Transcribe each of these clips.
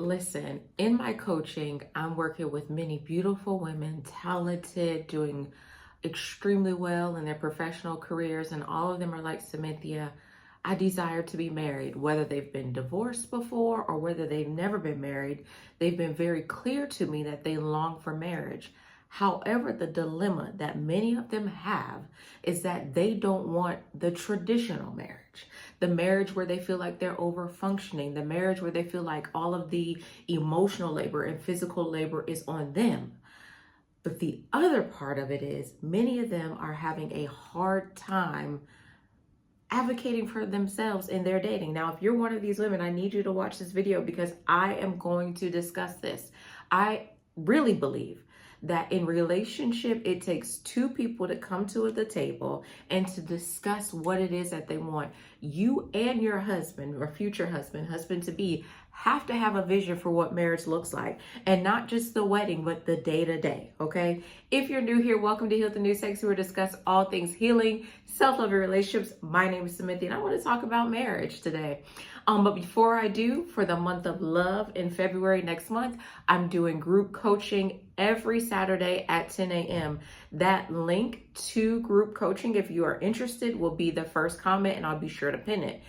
Listen, in my coaching, I'm working with many beautiful women, talented, doing extremely well in their professional careers, and all of them are like, Cynthia, I desire to be married. Whether they've been divorced before or whether they've never been married, they've been very clear to me that they long for marriage. However, the dilemma that many of them have is that they don't want the traditional marriage, the marriage where they feel like they're over functioning, the marriage where they feel like all of the emotional labor and physical labor is on them. But the other part of it is many of them are having a hard time advocating for themselves in their dating. Now, if you're one of these women, I need you to watch this video because I am going to discuss this. I really believe that in relationship, it takes two people to come to the table and to discuss what it is that they want. You and your husband or future husband, husband to be, have to have a vision for what marriage looks like, and not just the wedding, but the day to day. Okay. If you're new here, welcome to Heal the New Sexy, where we discuss all things healing, self-love, and relationships. My name is Cynthia, and I want to talk about marriage today. But before I do, for the month of love in February next month, I'm doing group coaching every Saturday at 10 a.m. That link to group coaching, if you are interested, will be the first comment, and I'll be sure to pin it.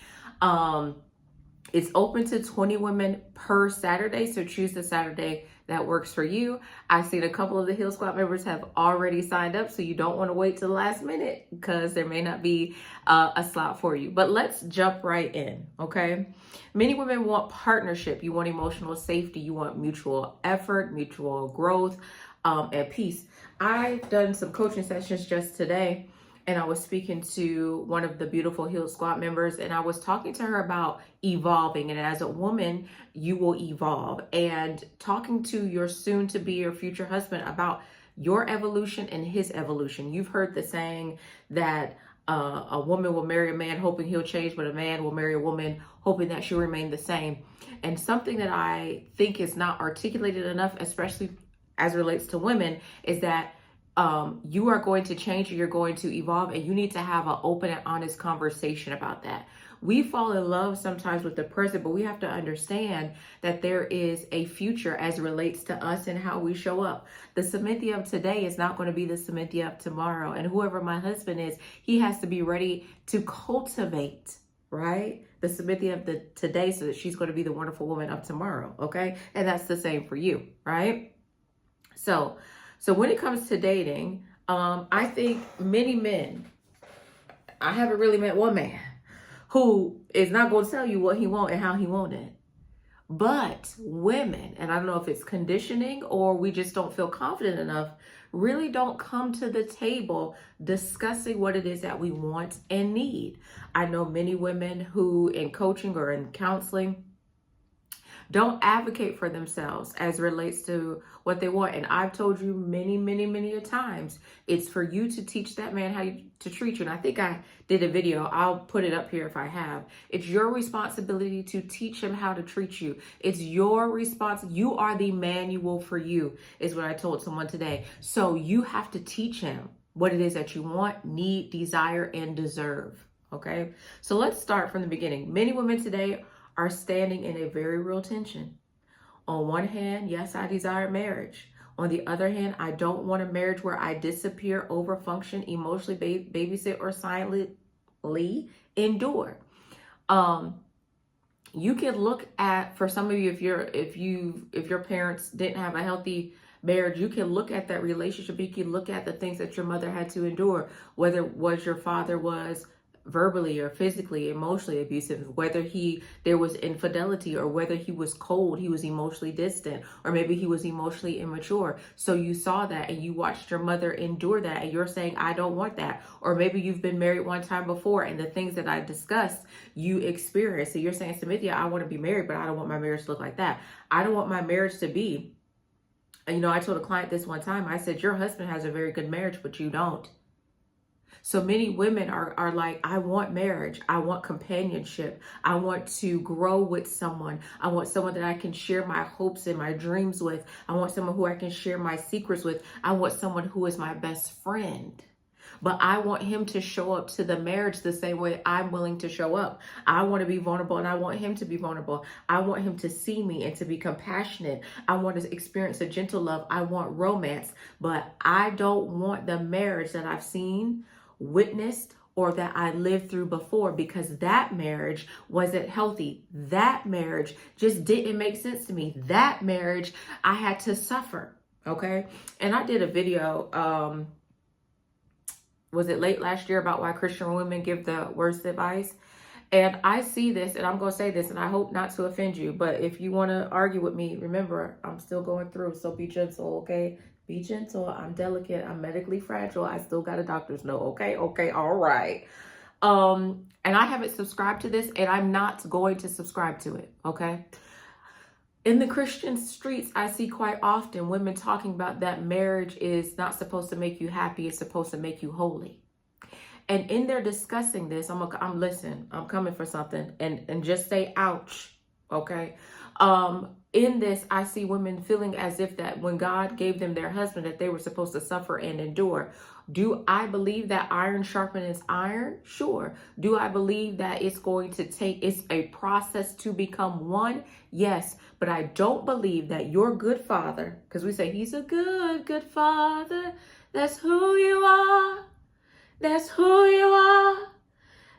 It's open to 20 women per Saturday, so choose the Saturday that works for you. I've seen a couple of the Heal Squad members have already signed up, so you don't want to wait till the last minute because there may not be a slot for you. But let's jump right in, okay? Many women want partnership. You want emotional safety. You want mutual effort, mutual growth, and peace. I've done some coaching sessions just today, and I was speaking to one of the beautiful Heal Squad members, and I was talking to her about evolving. And as a woman, you will evolve. And talking to your soon-to-be or future husband about your evolution and his evolution. You've heard the saying that a woman will marry a man hoping he'll change, but a man will marry a woman hoping that she'll remain the same. And something that I think is not articulated enough, especially as it relates to women, is that you are going to change and you're going to evolve, and you need to have an open and honest conversation about that. We fall in love sometimes with the present, but we have to understand that there is a future as it relates to us and how we show up. The Cynthia of today is not going to be the Cynthia of tomorrow. And whoever my husband is, he has to be ready to cultivate, right? The Cynthia of the today, so that she's going to be the wonderful woman of tomorrow. Okay. And that's the same for you, right? So when it comes to dating, I think many men, I haven't really met one man who is not going to tell you what he wants and how he wants it. But women, and I don't know if it's conditioning or we just don't feel confident enough, really don't come to the table discussing what it is that we want and need. I know many women who in coaching or in counseling don't advocate for themselves as it relates to what they want. And I've told you many a times, it's for you to teach that man how to treat you. And I think I did a video. I'll put it up here if I have. It's your responsibility to teach him how to treat you. It's your response. You are the manual for you, is what I told someone today. So you have to teach him what it is that you want, need, desire, and deserve. Okay. So let's start from the beginning. Many women today are standing in a very real tension. On one hand, yes, I desire marriage. On the other hand, I don't want a marriage where I disappear, overfunction, emotionally babysit, or silently endure. You can look at, for some of you, if your parents didn't have a healthy marriage, you can look at that relationship. You can look at the things that your mother had to endure, whether it was your father was verbally or physically, emotionally abusive, whether there was infidelity, or whether he was cold, he was emotionally distant, or maybe he was emotionally immature. So you saw that and you watched your mother endure that, and you're saying, I don't want that. Or maybe you've been married one time before, and the things that I discussed, you experienced. So you're saying, Cynthia, I want to be married, but I don't want my marriage to look like that. I don't want my marriage to be, I told a client this one time, I said, your husband has a very good marriage, but you don't. So many women are like, I want marriage. I want companionship. I want to grow with someone. I want someone that I can share my hopes and my dreams with. I want someone who I can share my secrets with. I want someone who is my best friend. but I want him to show up to the marriage the same way I'm willing to show up. I want to be vulnerable and I want him to be vulnerable. I want him to see me and to be compassionate. I want to experience a gentle love. I want romance, but I don't want the marriage that I've seen, witnessed, or that I lived through before, because that marriage wasn't healthy. That marriage just didn't make sense to me. That marriage, I had to suffer. Okay. And I did a video, was it late last year, about why Christian women give the worst advice? And I see this, and I'm going to say this, and I hope not to offend you, but if you want to argue with me, remember, I'm still going through, so be gentle, okay? Be gentle. I'm delicate. I'm medically fragile. I still got a doctor's note, okay? Okay, all right. And I haven't subscribed to this, and I'm not going to subscribe to it, okay? In the Christian streets, I see quite often women talking about that marriage is not supposed to make you happy. It's supposed to make you holy. And in there discussing this, I'm coming for something, and just say, ouch. Okay. In this, I see women feeling as if that when God gave them their husband, that they were supposed to suffer and endure. Do I believe that iron sharpens iron? Sure. Do I believe that it's a process to become one? Yes. But I don't believe that your good father, because we say he's a good father. That's who you are. That's who you are.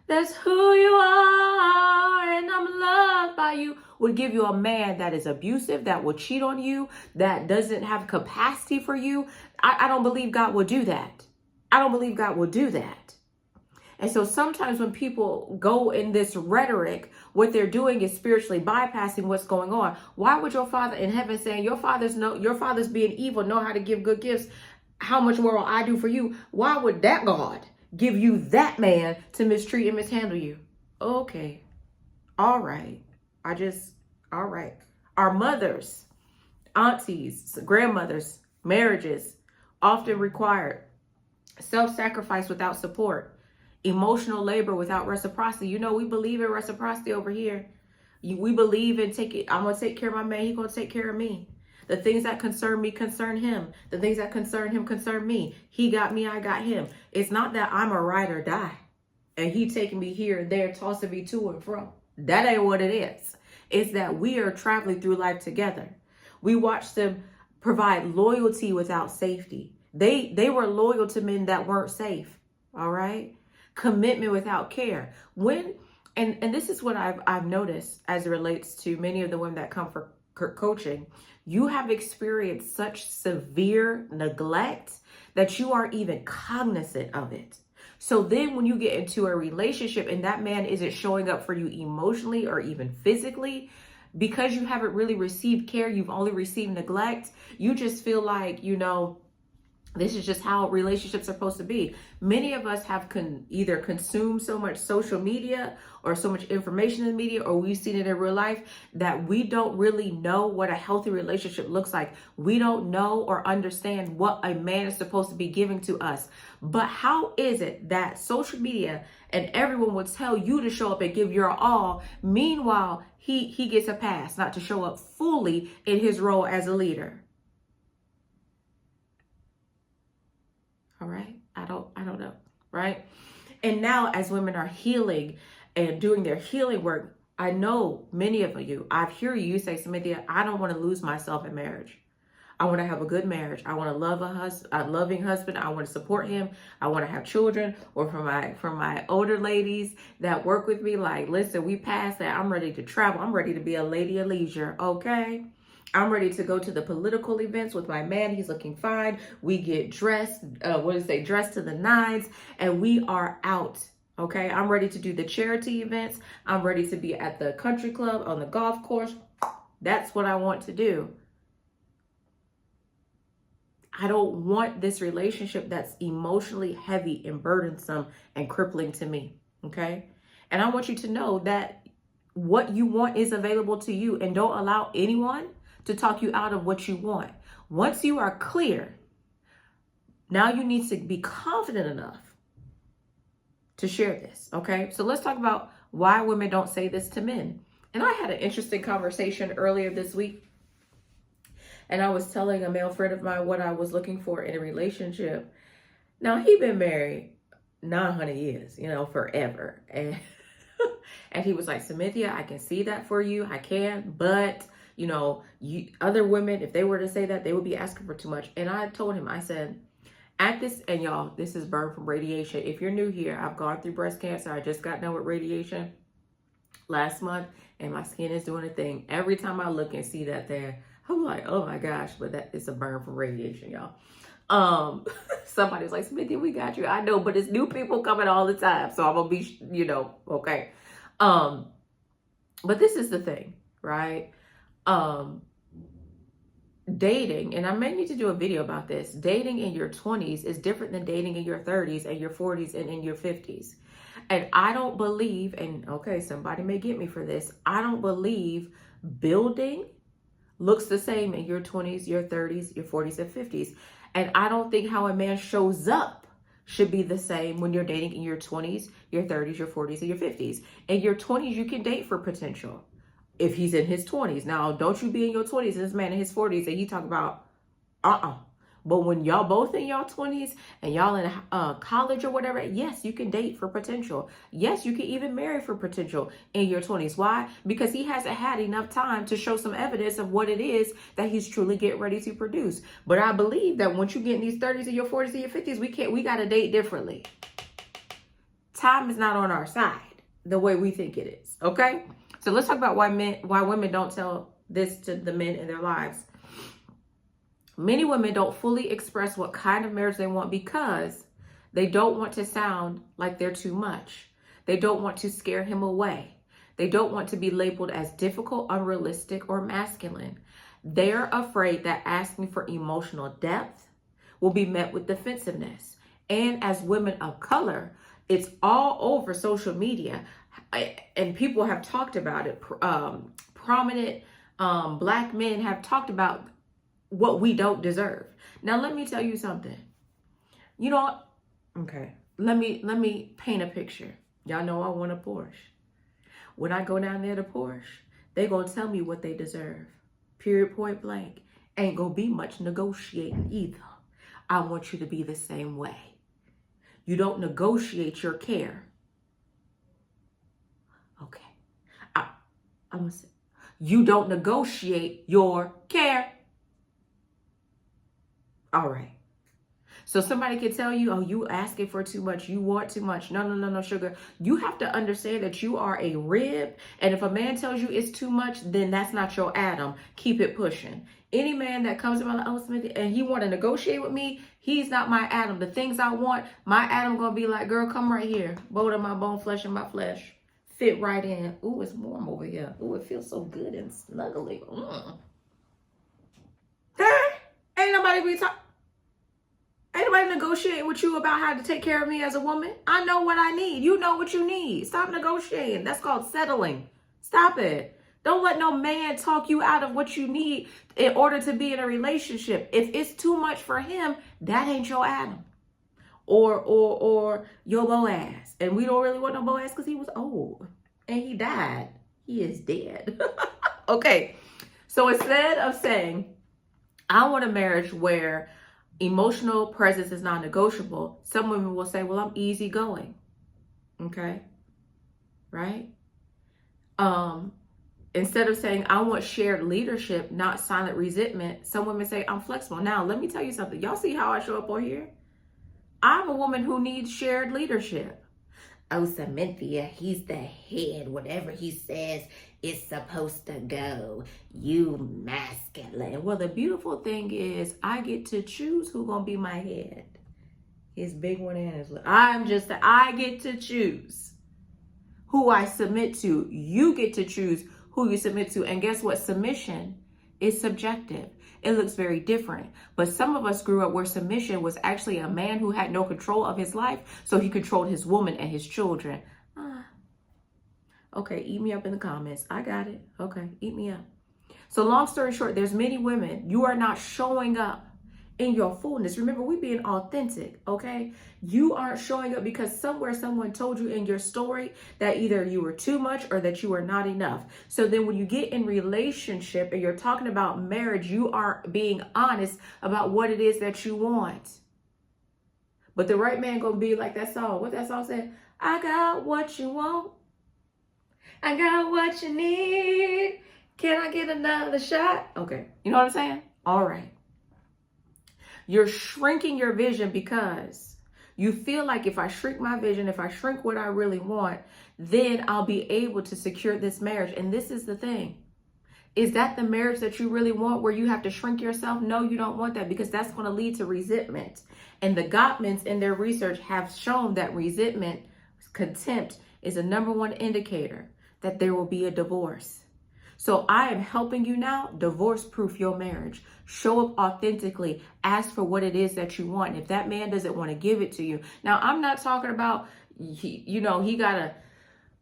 That's who you are. And I'm loved by you. Would give you a man that is abusive, that will cheat on you, that doesn't have capacity for you. I don't believe God will do that. I don't believe God will do that. And so sometimes when people go in this rhetoric, what they're doing is spiritually bypassing what's going on. Why would your father in heaven saying your father's being evil, know how to give good gifts? How much more will I do for you? Why would that God give you that man to mistreat and mishandle you? Okay. All right. All right. Our mothers, aunties, grandmothers, marriages often required self-sacrifice without support, emotional labor without reciprocity. You know, we believe in reciprocity over here. We believe in I'm going to take care of my man. He's going to take care of me. The things that concern me concern him. The things that concern him concern me. He got me, I got him. It's not that I'm a ride or die and he taking me here and there, tossing me to and from. That ain't what it is. It's that we are traveling through life together. We watch them provide loyalty without safety. They were loyal to men that weren't safe. All right. Commitment without care. And this is what I've noticed as it relates to many of the women that come for coaching. You have experienced such severe neglect that you aren't even cognizant of it. So then when you get into a relationship and that man isn't showing up for you emotionally or even physically, because you haven't really received care, you've only received neglect, you just feel like, this is just how relationships are supposed to be. Many of us have either consumed so much social media or so much information in the media, or we've seen it in real life, that we don't really know what a healthy relationship looks like. We don't know or understand what a man is supposed to be giving to us. But how is it that social media and everyone will tell you to show up and give your all? Meanwhile, he gets a pass not to show up fully in his role as a leader. All right. I don't know. Right. And now as women are healing and doing their healing work, I know many of you, I hear you say, Cynthia, I don't want to lose myself in marriage. I want to have a good marriage. I want to love a loving husband. I want to support him. I want to have children. Or for my older ladies that work with me, like, listen, we passed that. I'm ready to travel. I'm ready to be a lady of leisure. Okay. I'm ready to go to the political events with my man. He's looking fine. We get dressed, dressed to the nines, and we are out. Okay. I'm ready to do the charity events. I'm ready to be at the country club, on the golf course. That's what I want to do. I don't want this relationship that's emotionally heavy and burdensome and crippling to me. Okay. And I want you to know that what you want is available to you, and don't allow anyone to talk you out of what you want. Once you are clear, now you need to be confident enough to share this. Okay. So let's talk about why women don't say this to men. And I had an interesting conversation earlier this week. And I was telling a male friend of mine what I was looking for in a relationship. Now, he'd been married 900 years, forever. And and he was like, Cynthia, I can see that for you. I can, but other women, if they were to say that, they would be asking for too much. And I told him, I said, at this, and y'all, this is burn from radiation. If you're new here, I've gone through breast cancer. I just got done with radiation last month, and my skin is doing a thing. Every time I look and see that there, I'm like, oh my gosh, but that is a burn from radiation, y'all. Somebody's like, Smithy, we got you. I know, but it's new people coming all the time. So I'm gonna be, okay. But this is the thing, right? Dating, and I may need to do a video about this. Dating in your 20s is different than dating in your 30s and your 40s and in your 50s. And I don't believe, and okay, somebody may get me for this, I don't believe building looks the same in your 20s, your 30s, your 40s, and 50s. And I don't think how a man shows up should be the same when you're dating in your 20s, your 30s, your 40s, and your 50s. In your 20s, you can date for potential if he's in his 20s. Now, don't you be in your 20s and this man in his 40s and he talk about, But when y'all both in y'all 20s and y'all in college or whatever, yes, you can date for potential. Yes, you can even marry for potential in your 20s. Why? Because he hasn't had enough time to show some evidence of what it is that he's truly getting ready to produce. But I believe that once you get in these 30s and your 40s and your 50s, we got to date differently. Time is not on our side the way we think it is. Okay? So let's talk about why women don't tell this to the men in their lives. Many women don't fully express what kind of marriage they want because they don't want to sound like they're too much. They don't want to scare him away. They don't want to be labeled as difficult, unrealistic, or masculine. They're afraid that asking for emotional depth will be met with defensiveness. And as women of color, it's all over social media, and people have talked about it. Prominent Black men have talked about what we don't deserve. Now, let me tell you something. Okay, let me paint a picture. Y'all know I want a Porsche. When I go down there to Porsche, they gonna tell me what they deserve. Period, point blank. Ain't gonna be much negotiating either. I want you to be the same way. You don't negotiate your care. Okay. I'm gonna say, you don't negotiate your care. All right. So somebody can tell you, oh, you asking for too much. You want too much. No, sugar. You have to understand that you are a rib. And if a man tells you it's too much, then that's not your atom. Keep it pushing. Any man that comes around like, oh, Smith, and he want to negotiate with me, he's not my atom. The things I want, my atom going to be like, girl, come right here. Bone of my bone, flesh of my flesh. Fit right in. Ooh, it's warm over here. Ooh, it feels so good and snuggly. Ain't nobody negotiating with you about how to take care of me as a woman. I know what I need. You know what you need. Stop negotiating. That's called settling. Stop it. Don't let no man talk you out of what you need in order to be in a relationship. If it's too much for him, that ain't your Adam. Or your Boaz. And we don't really want no Boaz because he was old. And he died. He is dead. Okay. So instead of saying, I want a marriage where emotional presence is non-negotiable, some women will say, well, I'm easygoing. Okay. Right? Instead of saying, I want shared leadership, not silent resentment, some women say, I'm flexible. Now, let me tell you something. Y'all see how I show up on here? I'm a woman who needs shared leadership. Oh, Cynthia, he's the head. Whatever he says is supposed to go. You masculine. Well, the beautiful thing is I get to choose who's going to be my head. His big one and his little. I get to choose who I submit to. You get to choose who you submit to. And guess what? Submission is subjective. It looks very different. But some of us grew up where submission was actually a man who had no control of his life, so he controlled his woman and his children. Okay, eat me up in the comments. I got it. Okay, eat me up. So long story short, there's many women, you are not showing up in your fullness. Remember, we being authentic, okay? You aren't showing up because somewhere someone told you in your story that either you were too much or that you were not enough. So then when you get in relationship and you're talking about marriage, you are being honest about what it is that you want. But the right man gonna be like that song. What that song said? I got what you want. I got what you need. Can I get another shot? Okay. You know what I'm saying? All right. You're shrinking your vision because you feel like if I shrink my vision, if I shrink what I really want, then I'll be able to secure this marriage. And this is the thing. Is that the marriage that you really want where you have to shrink yourself? No, you don't want that, because that's going to lead to resentment. And the Gottmans in their research have shown that resentment, contempt, is a number one indicator that there will be a divorce. So I am helping you now divorce proof your marriage. Show up authentically. Ask for what it is that you want. And if that man doesn't want to give it to you. Now, I'm not talking about, he got to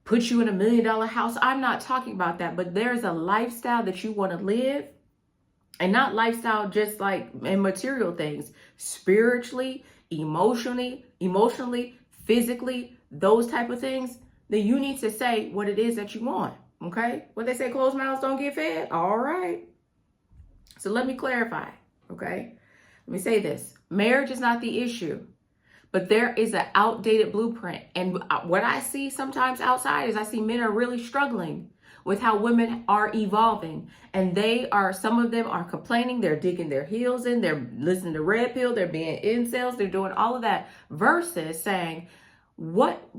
put you in $1 million house. I'm not talking about that. But there's a lifestyle that you want to live. And not lifestyle just like in material things. Spiritually, emotionally, physically, those type of things. Then you need to say what it is that you want. Okay? What they say, closed mouths don't get fed. All right. So let me clarify. Okay? Let me say this. Marriage is not the issue, but there is an outdated blueprint. And what I see sometimes outside is I see men are really struggling with how women are evolving. And some of them are complaining. They're digging their heels in. They're listening to red pill. They're being incels. They're doing all of that versus saying,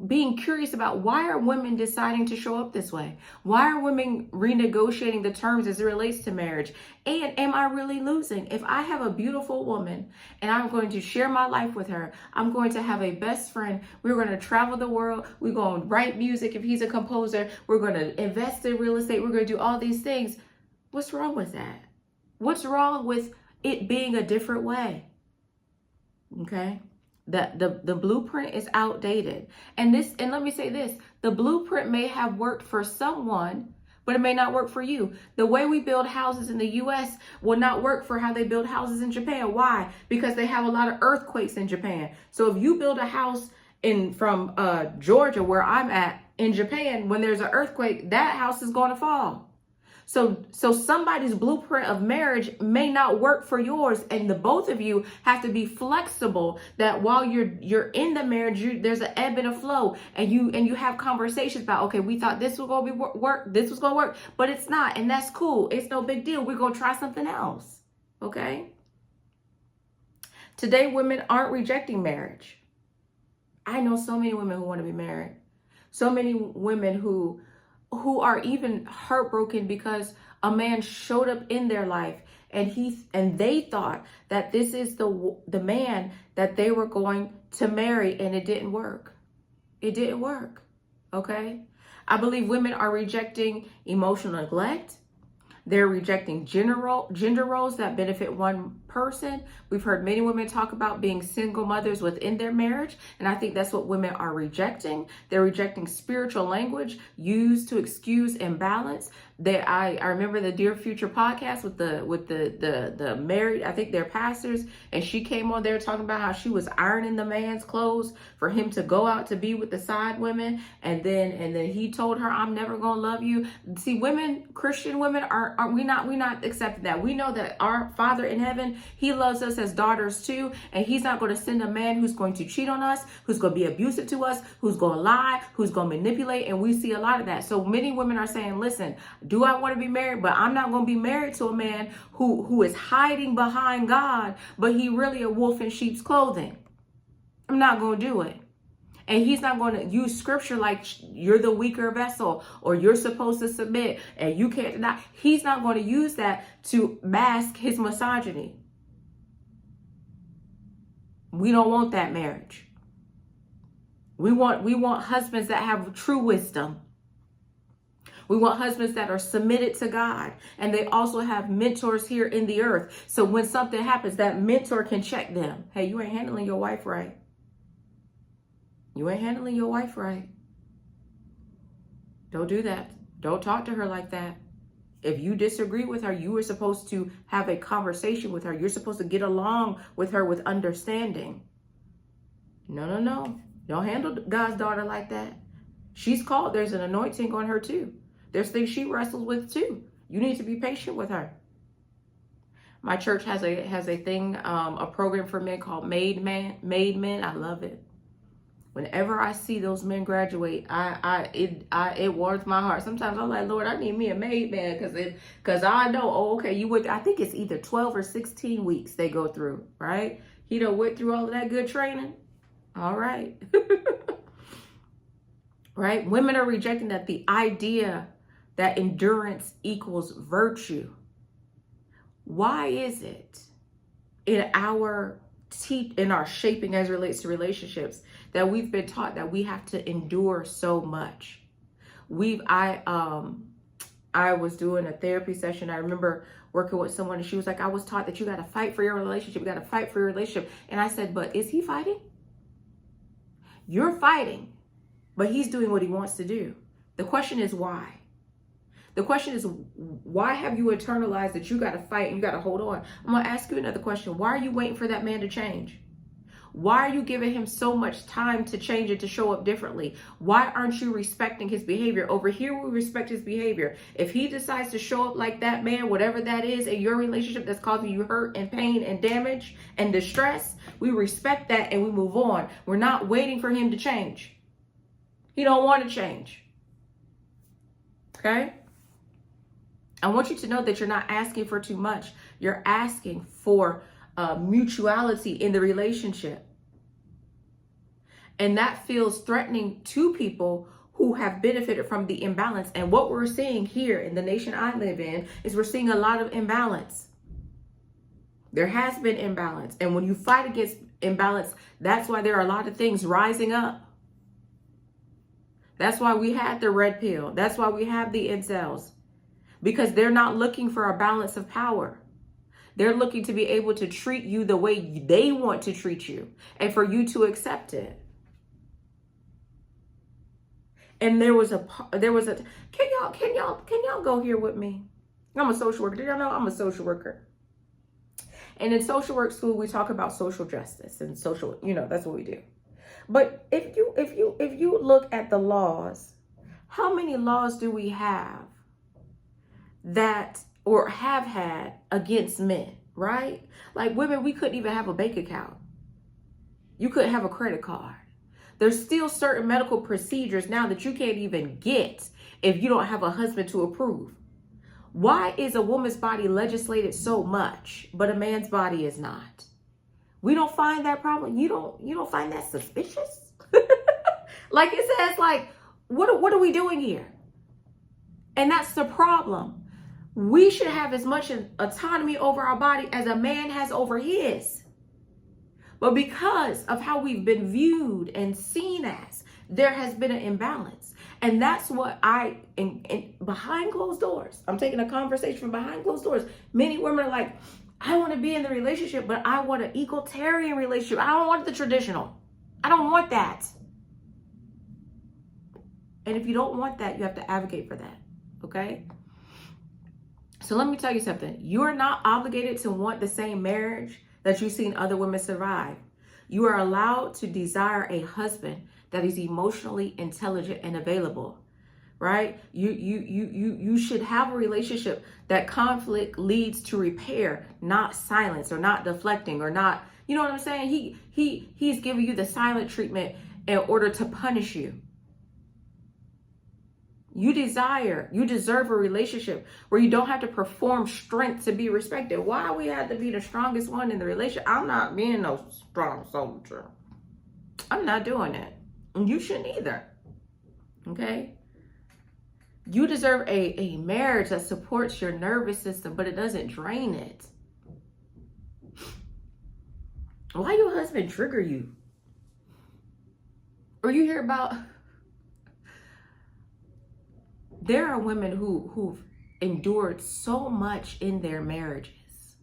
being curious about why are women deciding to show up this way? Why are women renegotiating the terms as it relates to marriage? And am I really losing? If I have a beautiful woman and I'm going to share my life with her, I'm going to have a best friend. We're going to travel the world. We're going to write music if he's a composer. We're going to invest in real estate. We're going to do all these things. What's wrong with that? What's wrong with it being a different way? Okay. The blueprint is outdated. And let me say this, the blueprint may have worked for someone, but it may not work for you. The way we build houses in the US will not work for how they build houses in Japan. Why? Because they have a lot of earthquakes in Japan. So if you build a house from Georgia, where I'm at, in Japan, when there's an earthquake, that house is going to fall. So somebody's blueprint of marriage may not work for yours, and the both of you have to be flexible. That while you're in the marriage, there's an ebb and a flow, and you have conversations about, okay, we thought this was going to work, this was going to work, but it's not, and that's cool. It's no big deal. We're going to try something else. Okay. Today, women aren't rejecting marriage. I know so many women who want to be married. So many women who are even heartbroken because a man showed up in their life and they thought that this is the man that they were going to marry, and it didn't work. It didn't work. Okay? I believe women are rejecting emotional neglect. They're rejecting gender roles that benefit one person. We've heard many women talk about being single mothers within their marriage, and I think that's what women are rejecting. They're rejecting spiritual language used to excuse imbalance. I remember the Dear Future podcast with the married, I think they're pastors, and she came on there talking about how she was ironing the man's clothes for him to go out to be with the side women, and then he told her, "I'm never gonna love you." See, women, Christian women, are we not accepting that? We know that our Father in heaven, He loves us as daughters too, and He's not going to send a man who's going to cheat on us, who's going to be abusive to us, who's going to lie, who's going to manipulate, and we see a lot of that. So many women are saying, listen, do I want to be married? But I'm not going to be married to a man who is hiding behind God, but he really a wolf in sheep's clothing. I'm not going to do it. And he's not going to use scripture like you're the weaker vessel or you're supposed to submit and you can't deny. He's not going to use that to mask his misogyny. We don't want that marriage. We want husbands that have true wisdom. We want husbands that are submitted to God, and they also have mentors here in the earth. So when something happens, that mentor can check them. Hey, you ain't handling your wife right. You ain't handling your wife right. Don't do that. Don't talk to her like that. If you disagree with her, you are supposed to have a conversation with her. You're supposed to get along with her with understanding. No. Don't handle God's daughter like that. She's called. There's an anointing on her too. There's things she wrestles with too. You need to be patient with her. My church has a thing, a program for men called Made Men. I love it. Whenever I see those men graduate, it warms my heart. Sometimes I'm like, Lord, I need me a made man, because I know, oh, okay, you would. I think it's either 12 or 16 weeks they go through, right? He done went through all of that good training. All right. Right? Women are rejecting that, the idea that endurance equals virtue. Why is it in our shaping as it relates to relationships that we've been taught that we have to endure so much? I was doing a therapy session. I remember working with someone and she was like, I was taught that you got to fight for your relationship. You got to fight for your relationship. And I said, but is he fighting? You're fighting, but he's doing what he wants to do. The question is why? The question is, why have you internalized that you got to fight and you got to hold on? I'm going to ask you another question. Why are you waiting for that man to change? Why are you giving him so much time to change and to show up differently? Why aren't you respecting his behavior? Over here, we respect his behavior. If he decides to show up like that man, whatever that is in your relationship that's causing you hurt and pain and damage and distress, we respect that and we move on. We're not waiting for him to change. He don't want to change. Okay? I want you to know that you're not asking for too much. You're asking for mutuality in the relationship. And that feels threatening to people who have benefited from the imbalance. And what we're seeing here in the nation I live in is we're seeing a lot of imbalance. There has been imbalance. And when you fight against imbalance, that's why there are a lot of things rising up. That's why we had the red pill. That's why we have the incels. Because they're not looking for a balance of power. They're looking to be able to treat you the way they want to treat you and for you to accept it. And can y'all go here with me? I'm a social worker. Did y'all know I'm a social worker? And in social work school, we talk about social justice and social, that's what we do. But if you look at the laws, how many laws do we have that or have had against men, right? Like women, we couldn't even have a bank account. You couldn't have a credit card. There's still certain medical procedures now that you can't even get if you don't have a husband to approve. Why is a woman's body legislated so much, but a man's body is not? We don't find that problem. You don't find that suspicious? Like it says, like, what are we doing here? And that's the problem. We should have as much autonomy over our body as a man has over his. But because of how we've been viewed and seen as, there has been an imbalance. And that's what behind closed doors, I'm taking a conversation from behind closed doors. Many women are like, I want to be in the relationship, but I want an egalitarian relationship. I don't want the traditional. I don't want that. And if you don't want that, you have to advocate for that. Okay? So let me tell you something. You're not obligated to want the same marriage that you've seen other women survive. You are allowed to desire a husband that is emotionally intelligent and available, right? You should have a relationship that conflict leads to repair, not silence or not deflecting or not, you know what I'm saying? He's giving you the silent treatment in order to punish you. You deserve a relationship where you don't have to perform strength to be respected. Why we have to be the strongest one in the relationship? I'm not being no strong soldier. I'm not doing it. And you shouldn't either. Okay? You deserve a marriage that supports your nervous system, but it doesn't drain it. Why your husband trigger you? Or you hear about... There are women who've endured so much in their marriages.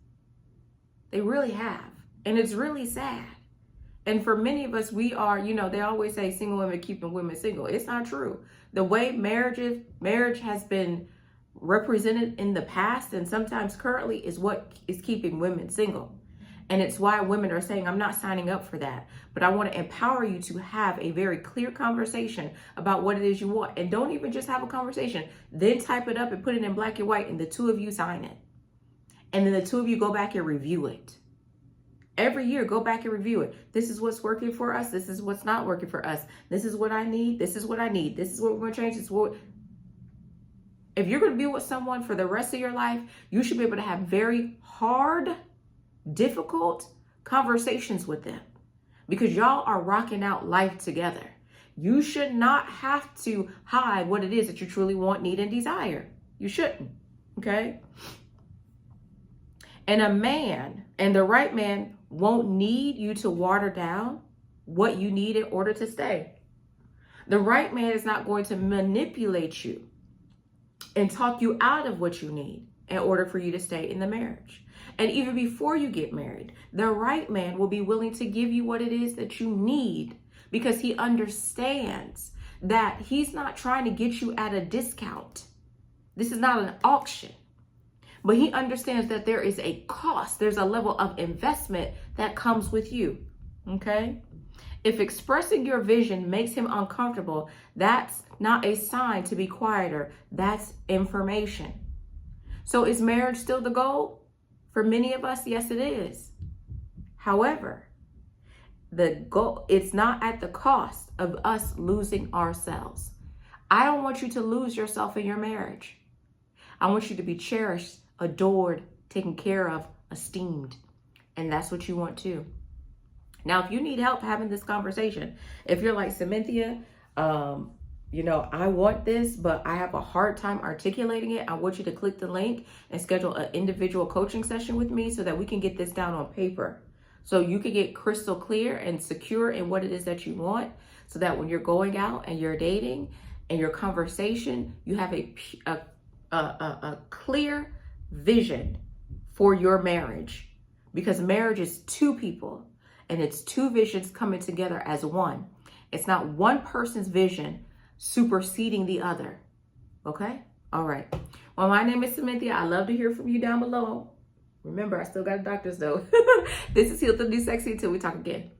They really have. And it's really sad. And for many of us, we are, they always say single women keeping women single. It's not true. The way marriage has been represented in the past and sometimes currently is what is keeping women single. And it's why women are saying, I'm not signing up for that. But I want to empower you to have a very clear conversation about what it is you want. And don't even just have a conversation. Then type it up and put it in black and white and the two of you sign it. And then the two of you go back and review it. Every year, go back and review it. This is what's working for us. This is what's not working for us. This is what I need. This is what I need. This is what we're going to change. This is what... If you're going to be with someone for the rest of your life, you should be able to have very hard, difficult conversations with them, because y'all are rocking out life together. You should not have to hide what it is that you truly want, need, and desire. You shouldn't. Okay? And a man, and the right man, won't need you to water down what you need in order to stay. The right man is not going to manipulate you and talk you out of what you need in order for you to stay in the marriage. And even before you get married, the right man will be willing to give you what it is that you need, because he understands that he's not trying to get you at a discount. This is not an auction. But he understands that there is a cost. There's a level of investment that comes with you. Okay? If expressing your vision makes him uncomfortable, that's not a sign to be quieter. That's information. So is marriage still the goal? For many of us, yes, it is. However, the goal, it's not at the cost of us losing ourselves. I don't want you to lose yourself in your marriage. I want you to be cherished, adored, taken care of, esteemed. And that's what you want too. Now, if you need help having this conversation, if you're like, Cynthia, I want this, but I have a hard time articulating it, I want you to click the link and schedule an individual coaching session with me so that we can get this down on paper. So you can get crystal clear and secure in what it is that you want, so that when you're going out and you're dating and your conversation, you have a clear vision for your marriage, because marriage is two people and it's two visions coming together as one. It's not one person's vision superseding the other. Okay? All right. Well, my name is Cynthia. I love to hear from you down below. Remember, I still got a doctor's though. This is Heal the New Sexy until we talk again.